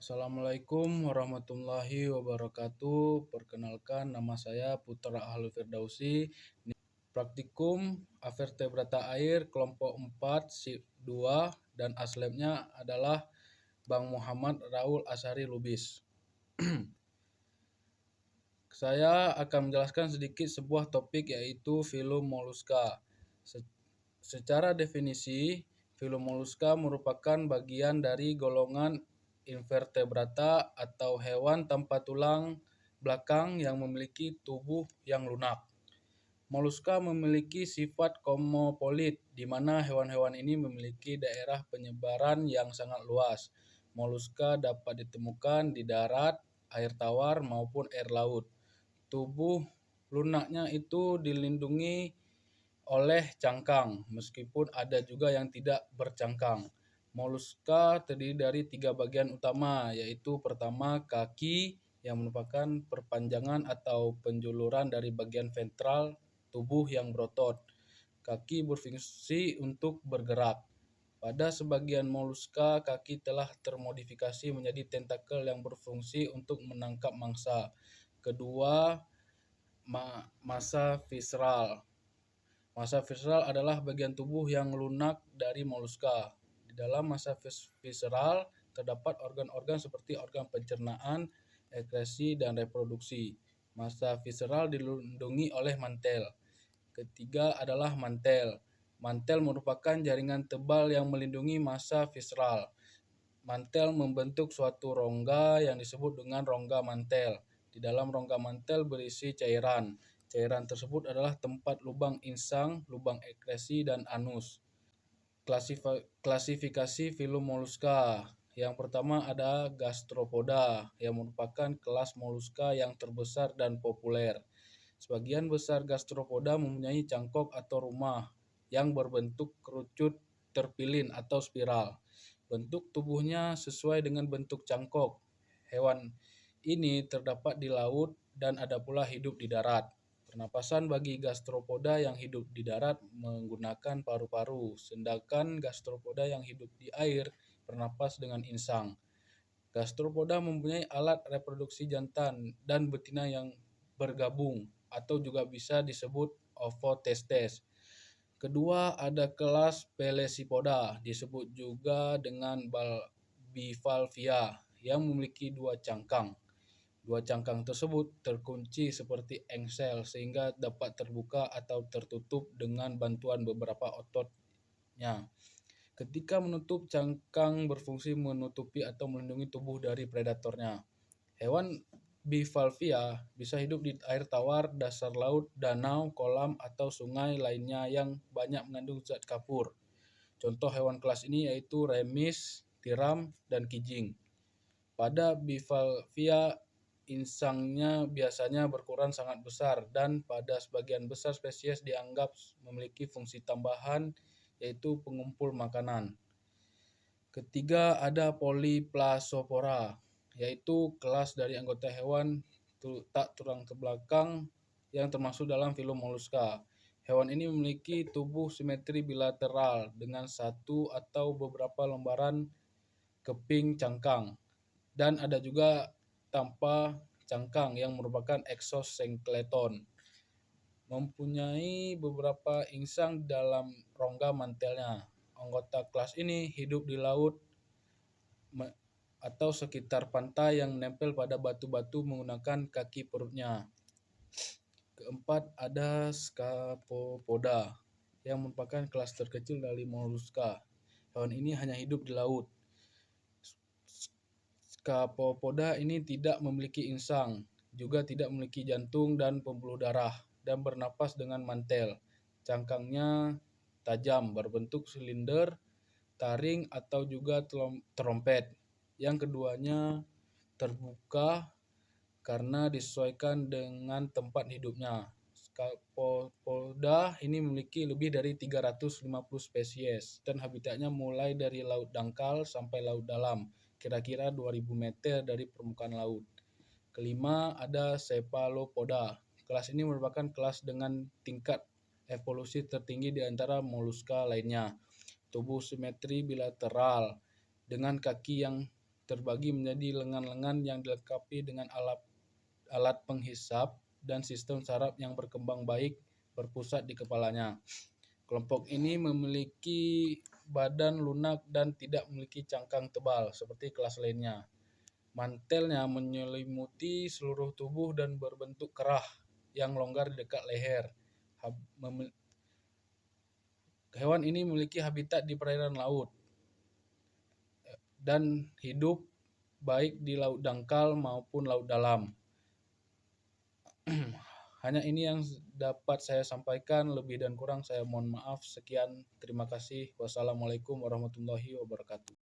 Assalamualaikum warahmatullahi wabarakatuh. Perkenalkan, nama saya Putra Ahlu Firdausi. Praktikum Avertebrata Air kelompok 4 SIP 2 dan aslabnya adalah Bang Muhammad Raul Asyari Lubis. Saya akan menjelaskan sedikit sebuah topik yaitu filum moluska. Secara definisi, filum moluska merupakan bagian dari golongan invertebrata atau hewan tanpa tulang belakang yang memiliki tubuh yang lunak. Moluska memiliki sifat kosmopolit, di mana hewan-hewan ini memiliki daerah penyebaran yang sangat luas. Moluska dapat ditemukan di darat, air tawar, maupun air laut. Tubuh lunaknya itu dilindungi oleh cangkang, meskipun ada juga yang tidak bercangkang. Moluska terdiri dari 3 bagian utama, yaitu pertama kaki yang merupakan perpanjangan atau penjuluran dari bagian ventral tubuh yang berotot. Kaki berfungsi untuk bergerak. Pada sebagian moluska, kaki telah termodifikasi menjadi tentakel yang berfungsi untuk menangkap mangsa. Kedua, massa visceral. Massa visceral adalah bagian tubuh yang lunak dari moluska. Di dalam massa visceral terdapat organ-organ seperti organ pencernaan, ekskresi, dan reproduksi. Massa visceral dilindungi oleh mantel. Ketiga adalah mantel. Mantel merupakan jaringan tebal yang melindungi massa visceral. Mantel membentuk suatu rongga yang disebut dengan rongga mantel. Di dalam rongga mantel berisi cairan. Cairan tersebut adalah tempat lubang insang, lubang ekskresi, dan anus. Klasifikasi filum moluska. Yang pertama ada gastropoda, yang merupakan kelas moluska yang terbesar dan populer. Sebagian besar gastropoda mempunyai cangkok atau rumah yang berbentuk kerucut terpilin atau spiral. Bentuk tubuhnya sesuai dengan bentuk cangkok. Hewan ini terdapat di laut dan ada pula hidup di darat. Pernapasan bagi gastropoda yang hidup di darat menggunakan paru-paru, sedangkan gastropoda yang hidup di air bernapas dengan insang. Gastropoda mempunyai alat reproduksi jantan dan betina yang bergabung atau juga bisa disebut ovotestes. Kedua ada kelas Pelesipoda, disebut juga dengan bivalvia, yang memiliki 2 cangkang. 2 cangkang tersebut terkunci seperti engsel sehingga dapat terbuka atau tertutup dengan bantuan beberapa ototnya. Ketika menutup, cangkang berfungsi menutupi atau melindungi tubuh dari predatornya. Hewan bivalvia bisa hidup di air tawar, dasar laut, danau, kolam, atau sungai lainnya yang banyak mengandung zat kapur. Contoh hewan kelas ini yaitu remis, tiram, dan kijing. Pada bivalvia, insangnya biasanya berukuran sangat besar dan pada sebagian besar spesies dianggap memiliki fungsi tambahan yaitu pengumpul makanan. Ketiga ada Polyplasopora, yaitu kelas dari anggota hewan tak tulang belakang yang termasuk dalam filum moluska. Hewan ini memiliki tubuh simetri bilateral dengan satu atau beberapa lembaran keping cangkang. Dan ada juga tanpa cangkang yang merupakan exoskeleton. Mempunyai beberapa insang dalam rongga mantelnya. Anggota kelas ini hidup di laut atau sekitar pantai yang menempel pada batu-batu menggunakan kaki perutnya. Keempat ada Scapopoda, yang merupakan kelas terkecil dari moluska. Hewan ini hanya hidup di laut. Scapopoda ini tidak memiliki insang, juga tidak memiliki jantung dan pembuluh darah, dan bernapas dengan mantel. Cangkangnya tajam, berbentuk silinder, taring, atau juga trompet. Yang keduanya terbuka karena disesuaikan dengan tempat hidupnya. Scapopoda ini memiliki lebih dari 350 spesies dan habitatnya mulai dari laut dangkal sampai laut dalam, kira-kira 2000 meter dari permukaan laut. Kelima ada Cephalopoda. Kelas ini merupakan kelas dengan tingkat evolusi tertinggi di antara moluska lainnya. Tubuh simetri bilateral dengan kaki yang terbagi menjadi lengan-lengan yang dilengkapi dengan alat penghisap dan sistem saraf yang berkembang baik berpusat di kepalanya. Kelompok ini memiliki badan lunak dan tidak memiliki cangkang tebal seperti kelas lainnya. Mantelnya menyelimuti seluruh tubuh dan berbentuk kerah yang longgar di dekat leher. Hewan ini memiliki habitat di perairan laut dan hidup baik di laut dangkal maupun laut dalam. Hanya ini yang dapat saya sampaikan, lebih dan kurang saya mohon maaf. Sekian, terima kasih. Wassalamualaikum warahmatullahi wabarakatuh.